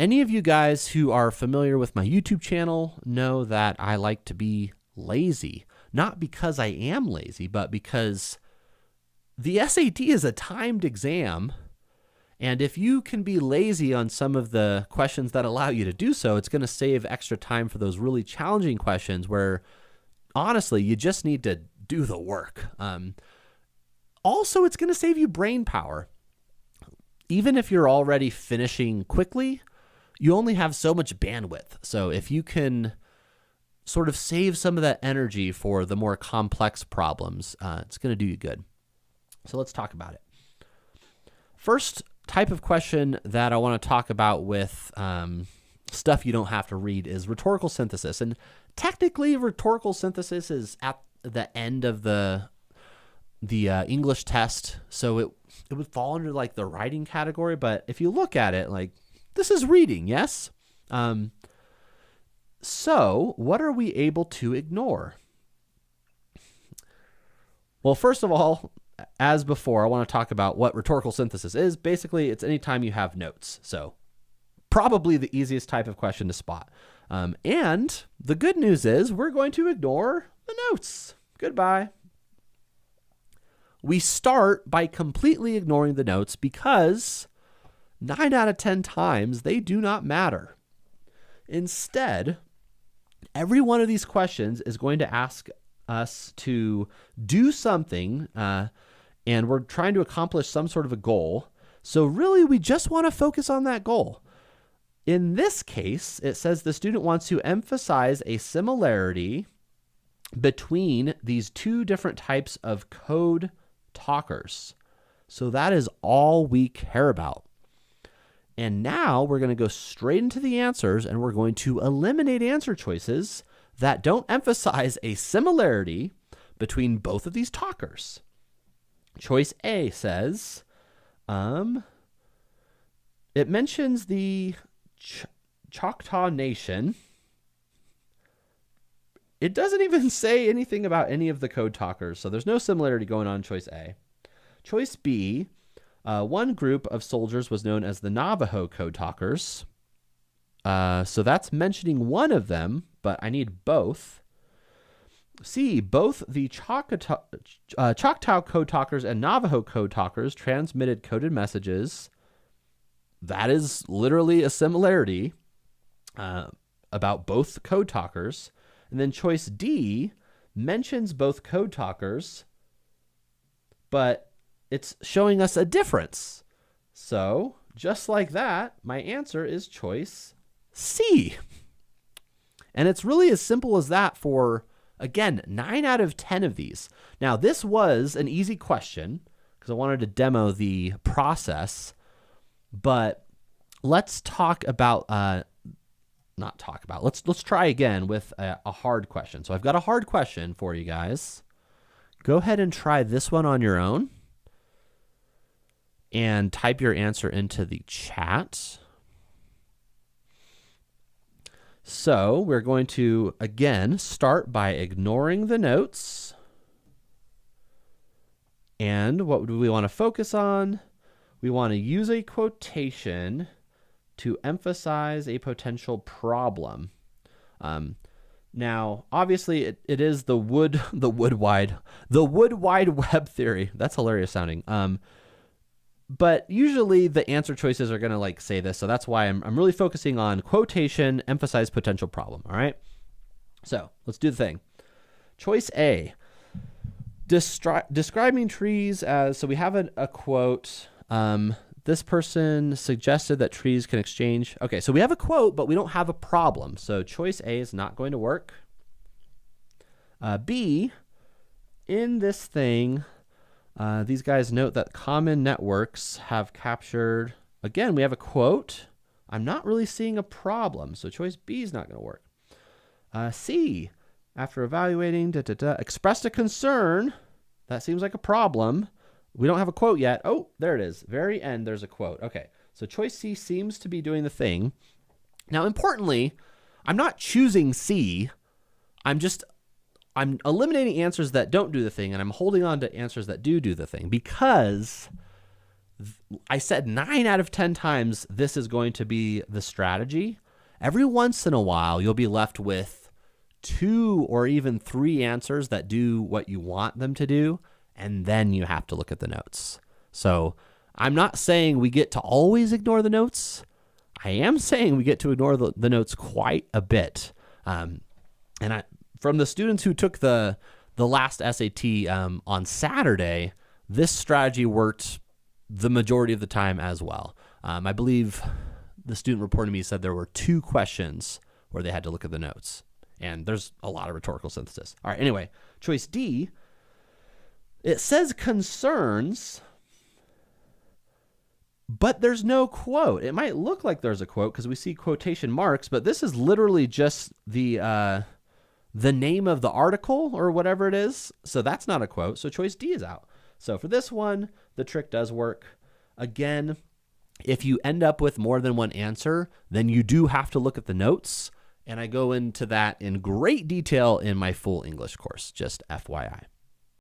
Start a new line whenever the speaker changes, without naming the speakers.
Any of you guys who are familiar with my YouTube channel know that I like to be lazy. Not because I am lazy, but because the SAT is a timed exam. And if you can be lazy on some of the questions that allow you to do so, it's going to save extra time for those really challenging questions where, honestly, you just need to do the work. Also, it's going to save you brain power. Even if you're already finishing quickly, you only have so much bandwidth. So if you can sort of save some of that energy for the more complex problems, it's going to do you good. So let's talk about it. First type of question that I want to talk about with stuff you don't have to read is rhetorical synthesis. And technically, rhetorical synthesis is at the end of the English test, so it would fall under like the writing category. But if you look at it, like, this is reading, yes? So what are we able to ignore? Well, first of all, as before, I want to talk about what rhetorical synthesis is. Basically, it's anytime you have notes. So probably the easiest type of question to spot. And the good news is we're going to ignore the notes. Goodbye. We start by completely ignoring the notes because 9 out of 10 times they do not matter. Instead, every one of these questions is going to ask us to do something, and we're trying to accomplish some sort of a goal. So really, we just want to focus on that goal. In this case, it says the student wants to emphasize a similarity between these two different types of code talkers. So that is all we care about. And now we're going to go straight into the answers, and we're going to eliminate answer choices that don't emphasize a similarity between both of these talkers. Choice A says, it mentions the Choctaw Nation. It doesn't even say anything about any of the code talkers, so there's no similarity going on in choice A. Choice B, one group of soldiers was known as the Navajo code talkers. So that's mentioning one of them, but I need both. C, both the Choctaw code talkers and Navajo code talkers transmitted coded messages. That is literally a similarity about both code talkers. And then choice D mentions both code talkers, but it's showing us a difference. So just like that, my answer is choice C. And it's really as simple as that for, again, 9 out of 10 of these. Now, this was an easy question because I wanted to demo the process, but let's talk about, let's try again with a hard question. So I've got a hard question for you guys. Go ahead and try this one on your own and type your answer into the chat. So we're going to, again, start by ignoring the notes. And what do we want to focus on? We want to use a quotation to emphasize a potential problem. Now, obviously, it is the wood wide web theory. That's hilarious sounding. But usually the answer choices are going to like say this. So that's why I'm really focusing on quotation, emphasize potential problem. All right. So let's do the thing. Choice A, describing trees as, so we have a quote. This person suggested that trees can exchange. Okay. So we have a quote, but we don't have a problem. So choice A is not going to work. B, in this thing, these guys note that common networks have captured, again, we have a quote. I'm not really seeing a problem, so choice B is not going to work. C, after evaluating, expressed a concern. That seems like a problem. We don't have a quote yet. Oh, there it is. Very end, there's a quote. Okay, so choice C seems to be doing the thing. Now, importantly, I'm not choosing C. I'm eliminating answers that don't do the thing, and I'm holding on to answers that do the thing, because I said 9 out of 10 times this is going to be the strategy. Every once in a while, you'll be left with 2 or even 3 answers that do what you want them to do, and then you have to look at the notes. So I'm not saying we get to always ignore the notes. I am saying we get to ignore the notes quite a bit. From the students who took the last SAT on Saturday, this strategy worked the majority of the time as well. I believe the student reporting to me said there were 2 questions where they had to look at the notes. And there's a lot of rhetorical synthesis. All right, anyway, choice D, it says concerns, but there's no quote. It might look like there's a quote because we see quotation marks, but this is literally just the name of the article or whatever it is. So that's not a quote. So choice D is out. So for this one, the trick does work. Again, if you end up with more than one answer, then you do have to look at the notes. And I go into that in great detail in my full English course, just FYI.